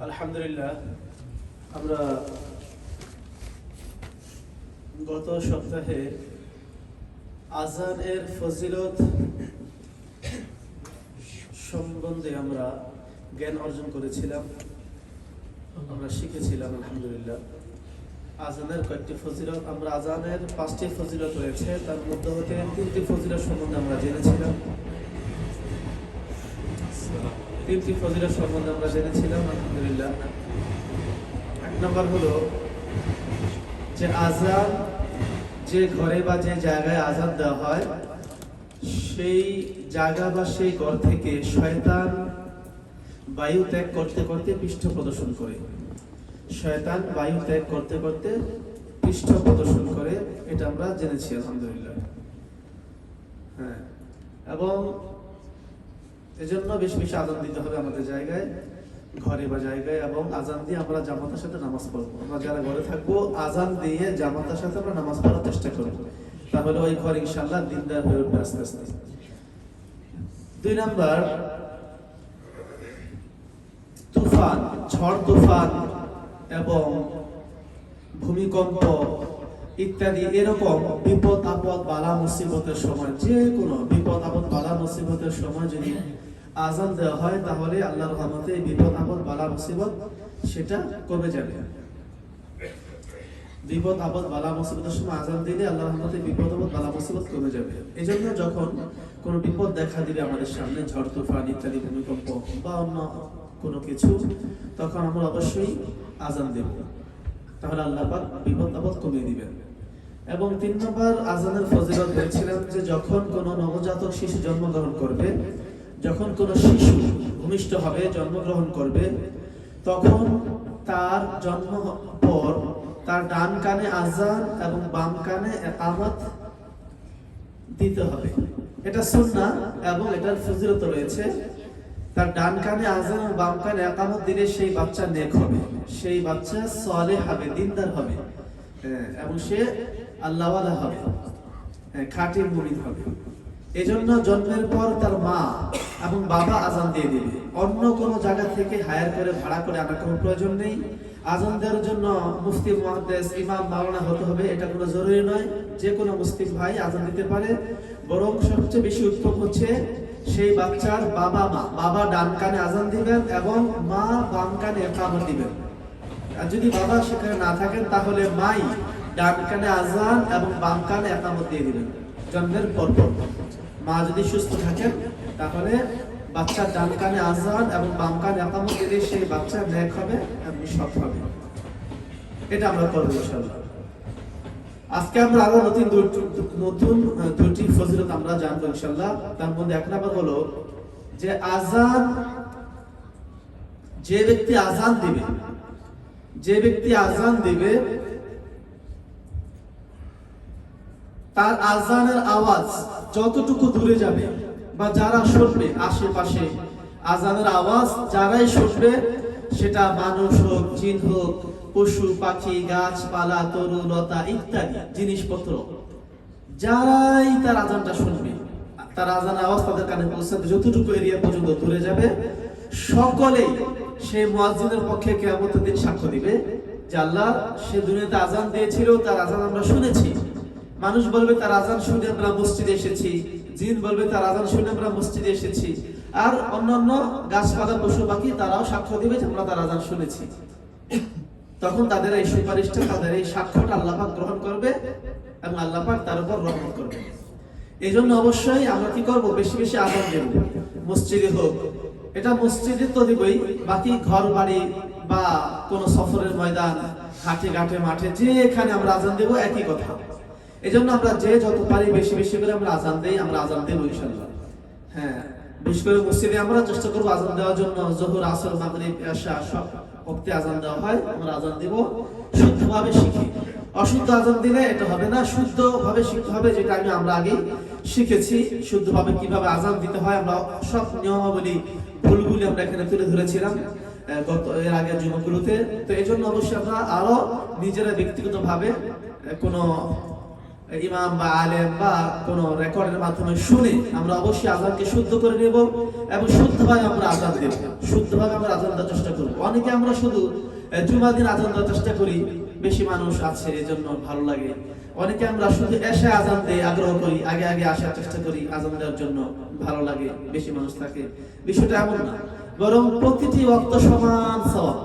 আলহামদুলিল্লাহ, আমরা গত সপ্তাহে আযানের ফজিলত সম্বন্ধে আমরা জ্ঞান অর্জন করেছিলাম, আমরা শিখেছিলাম। আলহামদুলিল্লাহ, আযানের কয়েকটি ফজিলত, আমরা আযানের 5টি ফজিলত রয়েছে, তার মধ্যে হতে 3টি ফজিলত সম্বন্ধে আমরা জেনেছিলাম। 3টি ফজিলত সম্বন্ধে আমরা জেনেছিলাম। আলহামদুলিল্লাহ, 1 নম্বর হলো যে আযান যে ঘরে বা যে জায়গায় আযান দেওয়া হয়, সেই জায়গা বা সেই ঘর থেকে শয়তান বায়ু ত্যাগ করতে করতে পৃষ্ঠ প্রদর্শন করে। শয়তান বায়ু ত্যাগ করতে করতে পৃষ্ঠ প্রদর্শন করে, এটা আমরা জেনেছি। আলহামদুলিল্লাহ, হ্যাঁ, এবং এজন্য বেশি বেশি আযান দিতে হবে আমাদের জায়গায়, ঘরে বা জায়গায়, এবং আযান দিয়ে আমরা জামাতের সাথে নামাজ পড়বো। আমরা যারা ঘরে থাকবো, আযান দিয়ে জামাতের সাথে আমরা নামাজ পড়ার চেষ্টা করবো, তাহলে ওই ঘর ইনশাআল্লাহ দিনদার হয়ে উঠবে আস্তে আস্তে। 2 নাম্বার, তুফান, ঝড় তুফান এবং ভূমিকম্প ইত্যাদি এরকম বিপদ আপদ বালা মুসিবতের সময়, যে কোনো বিপদ আপদ বালা মুসিবতের সময় যদি আযান দেওয়া হয়, তাহলে আল্লাহর রহমতে বিপদ আপদ বালা মুসিবত সেটা কমে যাবে। বিপদ আপদ বালা মুসিবতের সময় আযান দিলে আল্লাহর রহমতে বিপদ আপদ বালা মুসিবত কমে যাবে। এজন্য যখন কোনো বিপদ দেখা দিবে আমাদের সামনে, ঝড় তুফান ইত্যাদি, ভূমিকম্প বা অন্য কোনো কিছু, তখন আমরা অবশ্যই আযান দেব, তাহলে আল্লাহ পাক বিপদ আপদ কমিয়ে দিবেন। এবং 3 নম্বর আযানের ফজিলত বলেছিলাম যে যখন কোনো নবজাতক শিশু জন্মগ্রহণ করবে, যখন কোনো শিশু ভূমিষ্ঠ হবে, জন্মগ্রহণ করবে, তখন তার জন্ম পর তার ডান কানে আযান এবং বাম কানে ইকামত দিতে হবে। এটা সুন্নাহ এবং এটার ফজিলত রয়েছে। তার ডান কানে আযান এবং বাম কানে ইকামত দিলে সেই বাচ্চা নেক হবে, সেই বাচ্চা সালেহ হবে, দিনদার হবে, এবং সে আল্লাহওয়ালা হবে, খাঁটি মুমিন হবে। এজন্য জন্মের পর তার মা এবং বাবা আযান দিয়ে দিবে। অন্য কোনো জায়গা থেকে হায়ার করে ভাড়া করে আনার কোনো প্রয়োজন নেই। আযান দেওয়ার জন্য মুফতি, মুহাদ্দিস, ইমাম, মাওলানা হতে হবে, এটা কোনো জরুরি নয়। যে কোনো মুসলিম ভাই আযান দিতে পারে। বরং সবচেয়ে বেশি উত্তম হচ্ছে সেই বাচ্চার বাবা মা, বাবা ডান কানে আযান দিবেন এবং মা বাম কানে ইকামত দিবেন। আর যদি বাবা সেখানে না থাকেন, তাহলে মাই ডান কানে আযান এবং বাম কানে ইকামত দিয়ে দিবেন জন্মের পর। মা যদি সুস্থ থাকেন, তাহলে বাচ্চার ডান কানে আযান এবং বাম কানে ইকামত দিলে সেই বাচ্চা নেক হবে এবং সৎ হবে। এটা আমরা করব ইনশাআল্লাহ। আজকে আমরা আরো নতুন দুটি ফজিলত আমরা জানবো ইনশাআল্লাহ। তার মধ্যে 1 নম্বর হলো যে আযান, যে ব্যক্তি আযান দিবে তার আযানের আওয়াজ যতটুকু দূরে যাবে বা যারা শুনবে, আশেপাশে আযানের আওয়াজ যারাই শুনবে, সেটা মানুষ হোক, জিন হোক, পশু পাখি, গাছপালা, তরু লতা ইত্যাদি জিনিসপত্র, যারাই তার আযানটা শুনবে, তার আযানের আওয়াজ তাদের কানে পৌঁছাতে যতটুকু এরিয়া পর্যন্ত দূরে যাবে, সকলেই সেই মুয়াজ্জিনের পক্ষে কিয়ামতের দিন সাক্ষ্য দিবে যে আল্লাহ সে দুনিয়াতে আযান দিয়েছিল, তার আযান আমরা শুনেছি। মানুষ বলবে তার আযান শুনে আমরা মসজিদে এসেছি, জিন বলবে তার আযান শুনে আমরা মসজিদে এসেছি, আর অন্যান্য গাছপালা, পশু পাখি তারাও সাক্ষ্য দিবে যে আমরা তার আযান শুনেছি। তখন তাদের এই সুপারিশটা, তাদের এই সাক্ষ্যটা আল্লাহ পাক গ্রহণ করবে এবং আল্লাহ পাক তার উপর রহমত করবে। এই জন্য অবশ্যই আমরা কি করব, বেশি বেশি আযান দেব। মসজিদে হোক, এটা মসজিদে তো দিবই, বাকি ঘর বাড়ি বা কোনো সফরের ময়দান, ঘাটে ঘাটে মাঠে, যেখানে আমরা আযান দেব একই কথা। এজন্য আমরা যে যত পারি বেশি বেশি করে আমরা আযান দেই, আমরা আযান দেব ইনশাআল্লাহ। হ্যাঁ, বিশেষ করে মসজিদে আমরা চেষ্টা করব আযান দেওয়ার জন্য। যোহর, আসর, মাগরিব, ইশা সব ওয়াক্তে আযান দেওয়া হয়, আমরা আযান দেব। শুদ্ধভাবে শিখি, অশুদ্ধ আযান দিলে এটা হবে না, শুদ্ধভাবে শিখতে হবে, যেটা আমরা আগে শিখেছি। শুদ্ধভাবে কিভাবে আযান দিতে হয় আমরা সব নিয়মাবলী, ভুলগুলি আমরা এখানে তুলে ধরেছিলাম গত এর আগের জুমাগুলোতে। তো এই জন্য অবশ্যই আমরা আরো নিজেরা ব্যক্তিগতভাবে কোনো ইমাম বা আলেম বা কোনো রেকর্ডের মাধ্যমে শুনে আমরা অবশ্যই আজানকে শুদ্ধ করে নেব এবং শুদ্ধভাবে আমরা আজান দেব, শুদ্ধভাবে আমরা আজান দেওয়ার চেষ্টা করব। অনেকে আমরা শুধু জুমার দিন আজান দেওয়ার চেষ্টা করি, বেশি মানুষ আছে এজন্য ভালো লাগে। অনেকে আমরা শুধু এসে আজান দিয়ে আগ্রহ করি, আগে আগে আসার চেষ্টা করি আজান দেওয়ার জন্য, ভালো লাগে, বেশি মানুষ থাকে। বিষয়টা এমন না, বরং প্রতিটি ওয়াক্ত সমান সওয়াব।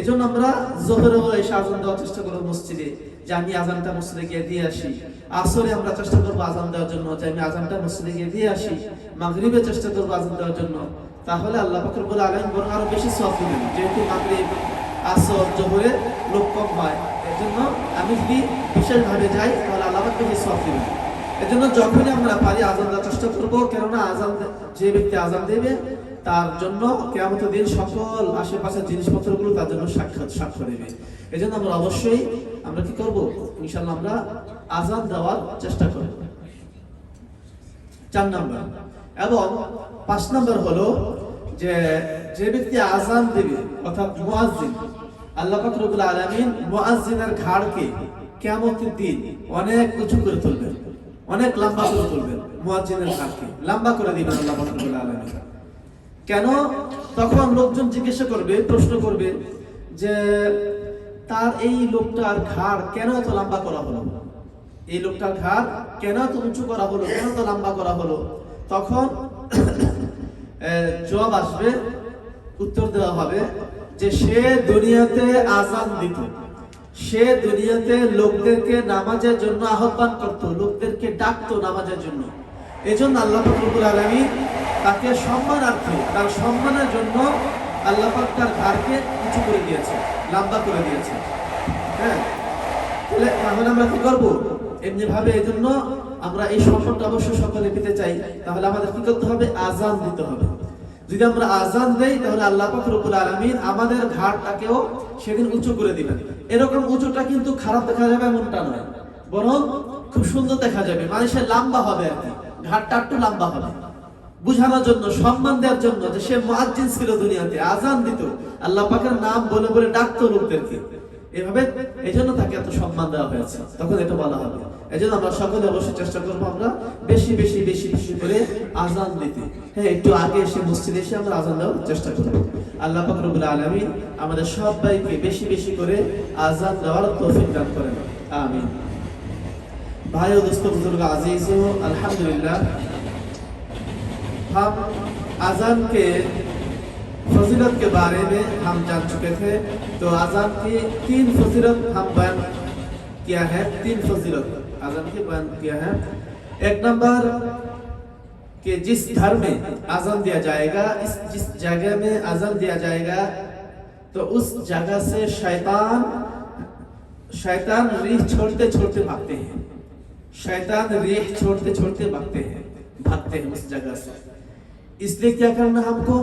এজন্য আমরা জোহরে এসে আজান দেওয়ার চেষ্টা করব মসজিদে, যে আমি আজানটা মসজিদে গিয়ে দিয়ে আসি। আসরে আমরা চেষ্টা করবো আজান দেওয়ার জন্য, যে আমি আজানটা মসজিদে গিয়ে দিয়ে আসি। মাগরিবে চেষ্টা করবো আজান দেওয়ার জন্য, তাহলে আল্লাহ পাক রব্বুল আলামিন বরং আরো বেশি সওয়াব দিবেন। যেহেতু মাগরিব, আসর, জোহরে লোক কম হয়, এজন্য আমি যদি বিশেষভাবে যাই তাহলে আল্লাহ পাক বেশি সওয়াব দিবেন। এজন্য যখনই আমরা পারি আজান দেওয়ার চেষ্টা করবো, কেননা আজান যে ব্যক্তি আজান দেবে তার জন্য কিয়ামতের দিন সকল আশেপাশের জিনিসপত্রগুলো তার জন্য সাক্ষ্য দেবে। এজন্য আমরা অবশ্যই আমরা কি করব, ইনশাআল্লাহ আমরা আজান দেওয়ার চেষ্টা করব। 4 নাম্বার এবং 5 নাম্বার হলো যে ব্যক্তি আজান দেবে অর্থাৎ মুয়াজ্জিন, আল্লাহ পাক রব্বুল আলামিন মুয়াজ্জিনের ঘাড়কে কিয়ামতের দিন অনেক উঁচু করে তুলবেন, অনেক লম্বা করে তুলবেন। মুয়াজ্জিনের ঘাড়কে লম্বা করে দিবেন আল্লাহ পাক রব্বুল আলামিন। কেন? তখন লোকজন জিজ্ঞাসা করবে, প্রশ্ন করবে যে তার এই লোকটার ঘাড় কেন এত লম্বা করা হলো, এই লোকটার ঘাড় কেন এত উঁচু করা হলো, কেন এত লম্বা করা হলো? তখন জবাব আসবে, উত্তর দেওয়া হবে যে সে দুনিয়াতে আজান দিত, সে দুনিয়াতে লোকদেরকে নামাজের জন্য আহ্বান করত, লোকদেরকে ডাকতো নামাজের জন্য। এজন্য আল্লাহ পাক রব্বুল আলামিন তাকে সম্মানার্থে, তার সম্মানের জন্য আল্লাহ পাক তার ঘাড়কে উঁচু করে দিয়েছে, লম্বা করে দিয়েছে। হ্যাঁ, তাহলে আমরা কি করবো? এমনি ভাবে এজন্য আমরা এই সম্মানটা অবশ্যই সকলে পেতে চাই, তাহলে আমাদের কি করতে হবে? আজান দিতে হবে। যদি আমরা আজান দেই তাহলে আল্লাহ পাক রব্বুল আলামিন আমাদের ঘাড়টাকেও সেদিন উঁচু করে দিবেন। এরকম উঁচুটা কিন্তু খারাপ দেখা যাবে এমনটা নয়, বরং খুব সুন্দর দেখা যাবে, মানুষের লম্বা হবে আর কি, ঘাড়টা একটু লম্বা হবে, বুঝানোর জন্য, সম্মান দেওয়ার জন্য যে সে মুয়াজ্জিন ছিল, দুনিয়াতে আজান দিত, আল্লাহ পাকের নাম বলে বলে ডাকতো লোকদেরকে, এভাবে এজন্য তাকে এত সম্মান দেওয়া হয়েছে, তখন এটা বলা হবে। এজন্য আমরা সকলে অবশ্যই চেষ্টা করবো আমরা বেশি বেশি বেশি বেশি করে আজান দিতে। হ্যাঁ, একটু আগে এসে মসজিদে এসে আমরা আজান দেওয়ার চেষ্টা করবো। আল্লাহ পাক রব্বুল আলামিন আমাদের সবাইকে বেশি বেশি করে আজান দেওয়ার তৌফিক দান করেন, আমিন। भाई और दोस्तों, बुजुर्ग अजीजों, अल्हम्दुलिल्लाह हम अजान के फजीलत के बारे में हम जान चुके थे। तो अजान की 3 फजीलत हम बयान किया है, 3 फजीलत अजान की बयान किया है। 1 नंबर कि जिस घर में अजान दिया जाएगा, जिस जगह में अजान दिया जाएगा, तो उस जगह से शैतान रीह छोड़ते छोड़ते भागते हैं, शैतान रीह छोड़ते छोड़ते भागते हैं उस जगह से। इसलिए क्या करना, हमको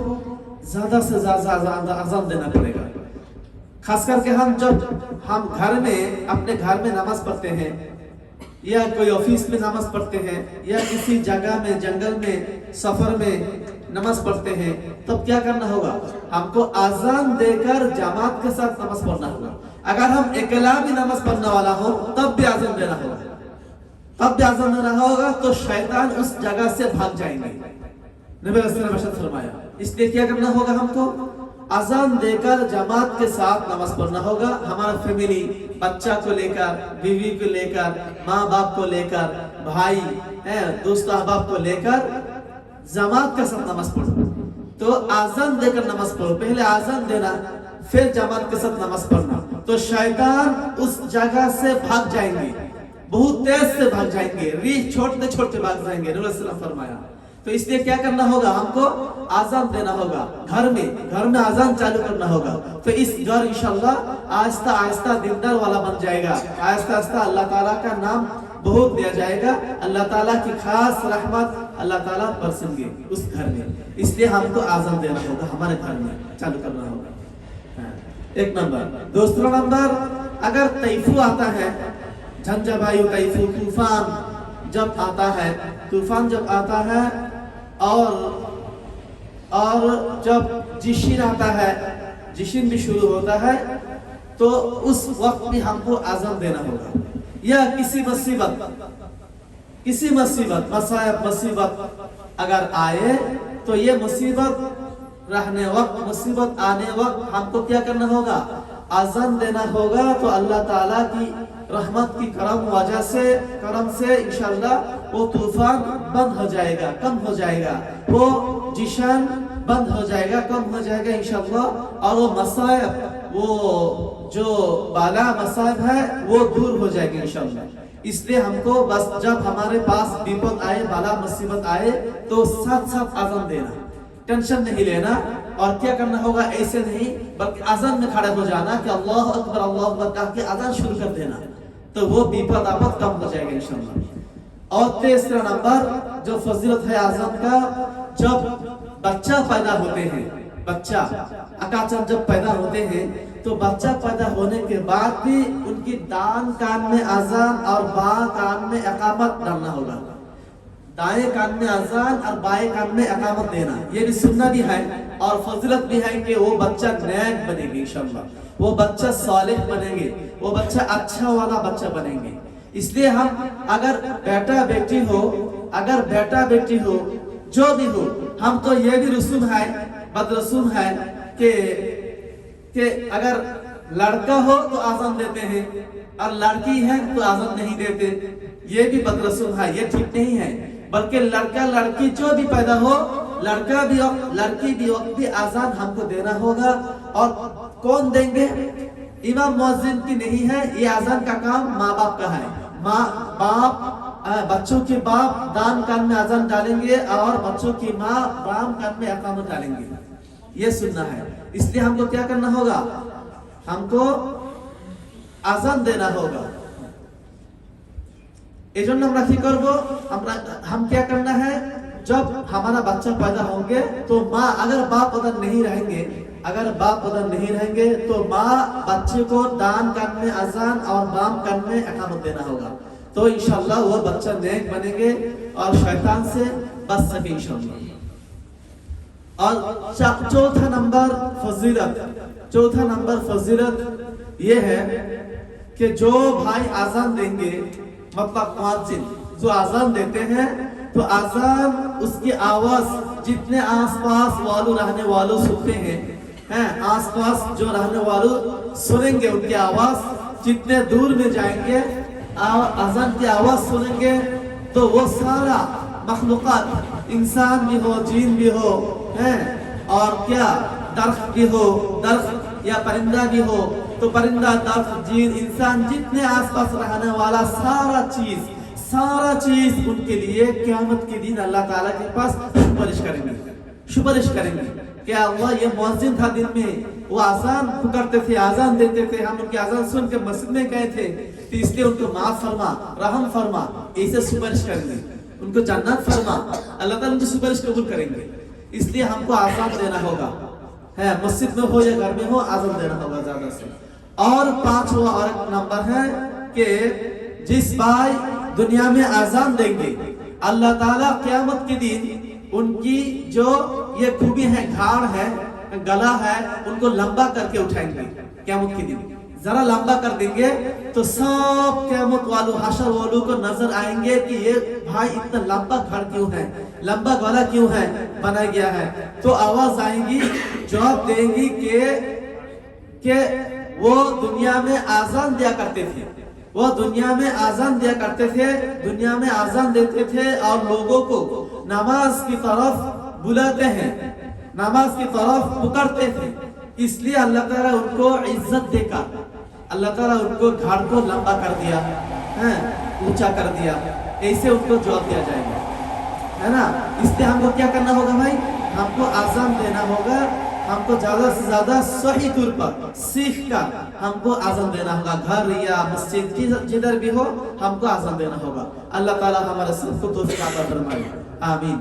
ज्यादा से ज्यादा अजान देना पड़ेगा। खास करके जब हम घर में, अपने घर में नमाज पढ़ते हैं, या कोई ऑफिस में नमाज पढ़ते हैं, या किसी जगह में, जंगल में, सफर में नमाज पढ़ते हैं, तब क्या करना होगा? हमको अजान देकर जमात के साथ नमाज पढ़ना होगा। अगर हम अकेला भी नमाज पढ़ने वाला हो तब भी अजान देना होगा, तब भी अजान देना होगा, तो शैतान उस जगह से भाग जाएंगे, नबी रसूल ने फरमाया। इसलिए क्या करना होगा? हमको अजान देकर जमात के साथ नमाज पढ़ना होगा। हमारा फैमिली, बच्चा को लेकर, बीवी को लेकर, माँ बाप को लेकर, भाई दोस्त अहबाब को लेकर जमात के साथ नमाज पढ़ो। तो अजान देकर नमाज पढ़ो, पहले अजान देना, फिर जमात के साथ नमाज पढ़ना, तो शैतान उस जगह से भाग जाएंगे, बहुत तेज से भाग जाएंगे, रीह छोड़ते छोड़ते भाग जाएंगे, नबी रसूल ने फरमाया। तो इसलिए क्या करना होगा? हमको आजान देना होगा, घर में आजान चालू करना होगा। तो इस घर इंशाल्लाह आहिस्ता आहिस्ता दीनदार वाला बन जाएगा, आहिस्ता आहिस्ता अल्लाह ताला का नाम बहुत दिया जाएगा, अल्लाह ताला की खास रहमत अल्लाह ताला बरसेंगे उस घर में। इसलिए हमको आजान देना होगा, हमारे घर में चालू करना होगा। 1 नंबर। दूसरा नंबर, अगर तैफू आता है, झंझा वायु, तैफू, तूफान जब आता है, तूफान जब आता है और जब जिशिन आता है, जिशिन भी शुरू होता है, तो उस वक्त भी हमको आजान देना होगा। या किसी मुसीबत मसायब मुसीबत अगर आए तो ये मुसीबत रहने वक्त, मुसीबत आने वक्त हमको क्या करना होगा? आज़ान देना होगा। तो अल्लाह ताला की रहमत की करम से इंशाअल्लाह वो तूफान बंद हो जाएगा, कम हो जाएगा, वो जिशान बंद हो जाएगा, कम हो जाएगा इंशाअल्लाह। और वो मसायब, वो जो बाला मसायब है वो दूर हो जाएगी इंशाअल्लाह। इसलिए हमको बस जब हमारे पास विपद आए, बाला मुसीबत आए तो साथ साथ आज़ान देना, टेंशन नहीं लेना। और क्या करना होगा? ऐसे नहीं बल्कि आज़ान में खड़े हो जाना कि अल्लाह अकबर कह के आज़ान शुरू कर देना, तो वो विपद आपद कम हो जाएगा इंशाअल्लाह। और तीसरा नंबर जो फजीलत है आज़ान का, जब बच्चा पैदा होते हैं, बच्चा अकाचन जब पैदा होते हैं तो बच्चा पैदा होने के बाद भी उनकी दान कान में आज़ान और बाएं कान में इकामत डालना होगा। दाएं कान में आज़ान और बाएं कान में इकामत देना, ये भी सुन्ना भी है और फजीलत भी है कि वो बच्चा नेक बनेगी इंशाअल्लाह, वो बच्चा सालिह बनेंगे, वो बच्चा अच्छा वाला बच्चा बनेंगे। इसलिए हम अगर बेटा बेटी हो जो भी हो, हम तो ये भी रसूम है, बदरसूम है कि अगर लड़का हो तो आज़ान देते हैं और लड़की है तो आज़ान नहीं देते, ये भी बदरसूम है, ये ठीक नहीं है। बल्कि लड़का लड़की जो भी पैदा हो, लड़की भी वक्त भी आज़ान हमको देना होगा। और कौन देंगे? इमाम मुअज्जिन की नहीं है, ये आज़ान का काम माँ बाप का है। बच्चों के बाप दान कान में आज़ान डालेंगे और बच्चों की माँ बाम कान में इकामत डालेंगे, ये सुनना है। इसलिए हमको क्या करना होगा? हमको आज़ान देना होगा। एजন্য আমরা কি করব? हम क्या करना है? जब हमारा बच्चा पैदा होंगे तो माँ, अगर बाप उधर नहीं रहेंगे तो माँ बच्चे को दान कान में आज़ान और बाम कान में इकामत देना होगा। तो इंशाअल्लाह वो बच्चा नेक बनेंगे और शैतान से बच सके इंशाअल्लाह। और चौथा नंबर फजीलत ये है कि जो भाई आज़ान देंगे, मतलब मुअज्जिन जो आज़ान देते हैं, तो आज़ान उसकी आवाज जितने आसपास रहने वालों सुनते हैं, आसपास जो रहने वालों सुनेंगे, उनकी आवाज जितने दूर में जाएंगे आज़ान की आवाज सुनेंगे तो वो सारा मखलूक़ात, इंसान भी हो, जीन भी हो, और क्या दरख्त भी हो, दरख्त या परिंदा भी हो, तो परिंदा, दरख्त, जीन, इंसान जितने आसपास रहने वाला सारा चीज उनके लिए क़यामत के दिन अल्लाह ताला के पास सुपारिश करेंगे। क्या अल्लाह, ये मुअज्जिन था दिन में, वो आज़ान पुकारते थे, आज़ान देते थे, हम उनकी आज़ान सुन के मस्जिद में गए थे, तो इसलिए उनको माफ फरमा, रहम फरमा, ऐसे सुपारिश करेंगे, उनको जन्नत फरमा, अल्लाह ताला उनकी सुपारिश कबूल करेंगे। इसलिए हमको आज़ान देना होगा, मस्जिद में हो या घर में हो, आज़ान देना होगा ज्यादा से। और पांचवा और नंबर है कि जिस भाई दुनिया में आज़ान देंगे, अल्लाह ताला क़यामत के दिन उनकी जो ये खूबी है, घाड़ है, गला है, उनको लंबा करके उठाएंगे क़यामत के दिन। जरा लंबा कर देंगे तो सब क़यामत वालों, हशर वालों को नजर आएंगे कि ये भाई इतना लंबा घाड़ क्यों है, लंबा गला क्यों है बना गया है। तो आवाज आएंगी, जवाब देंगी कि वो दुनिया में आज़ान दिया करते थे, दुनिया में आज़ान देते थे और लोगों को नमाज की तरफ बुलाते हैं, नमाज की तरफ पुकारते थे। इसलिए अल्लाह ताला उनको इज्जत देकर अल्लाह ताला उनको घाड़ को लंबा कर दिया, ऊंचा कर दिया, ऐसे उनको जवाब दिया जाएगा, है ना। इसलिए हमको क्या करना होगा भाई? हमको आज़ान देना होगा, हमको ज्यादा से ज्यादा सही तौर पर सीख कर हमको आज़ान देना होगा। घर या मस्जिद जिधर भी हो हमको आज़ान देना होगा। अल्लाह ताला हमारे सबको तौफीक अता फरमाए, आमीन।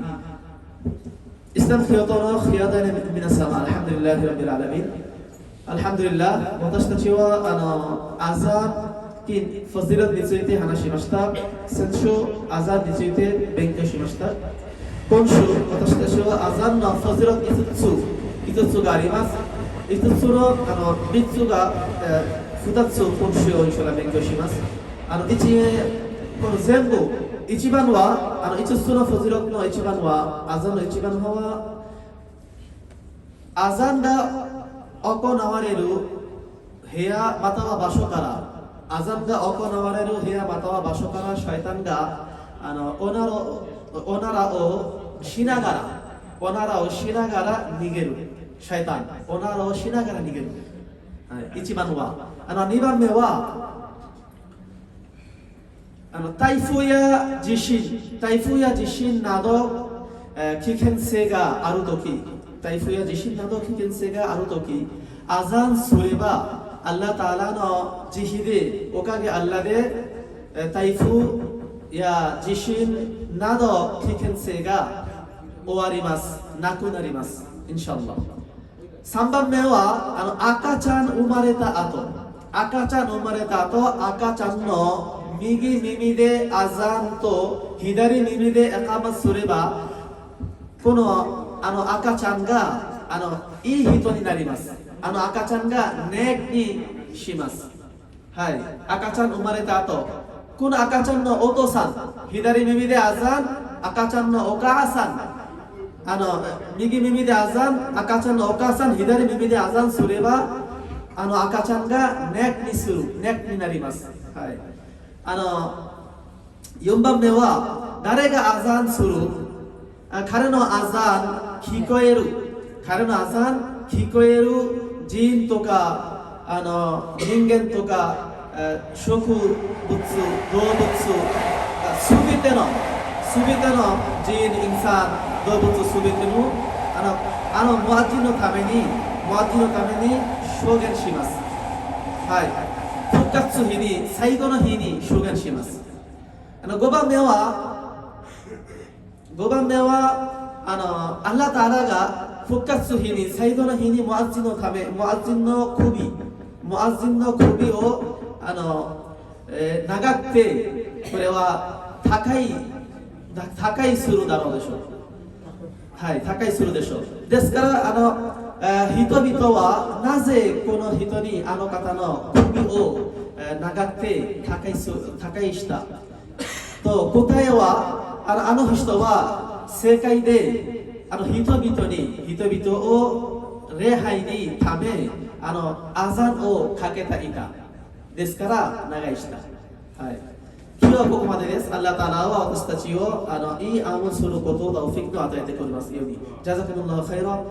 इस्लाम खियातोनो खियादाने min as-sama, alhamdulillahi rabbil alamin. Alhamdulillah,私たちはアザンにファジラについて話しました。先週アザンについて勉強しました。今週私たちはアザンのファジラ5つがあります。5つの3つが2つ今週を一緒に勉強します。この全部一番は5つのフジロックの一番はアザンの一番はアザンが行われる部屋または場所からアザンが行われる部屋または場所からシャイタンがおならをしながら逃げるシャイタンおならをしながら逃げる、一番は2番目は台風や地震など、危険性があるとき台風や地震など危険性があるときアザンすればアッラタアラの慈悲でおかげアッラで台風や地震など危険性が終わりますなくなりますインシャアラ3番目は赤ちゃん生まれた後赤ちゃんの右耳でアザンと左耳でエカマすればこの赤ちゃんがいい人になります赤ちゃんがネッにします、はい、赤ちゃん生まれた後この赤ちゃんのお父さん左耳でアザン赤ちゃんのお母さん右耳でアザン赤ちゃんのお母さん左耳でアザンすれば赤ちゃんがネッになります、はい、4番目は誰がアザンする彼のアザン聞こえる人とか人間とか植物動物すべての人インサン動物すべてのムアッティンのために証言します、はい、復活日に最後の日に証言します5番目はアッラタアラが復活日に最後の日にムアッティンのためムアッティンの首を長くてこれは高いするだろうでしょう、はい、高いするでしょうですから人々はなぜこの人に方の首を長くて高いしたと答えは人は世界で人々を礼拝にためアザンをかけていたですから長いした、はい、今日はここまでです。アッラタアラは私たちをいいアームすることをタウフィックを与えてくれますようにジャザクムラハイラ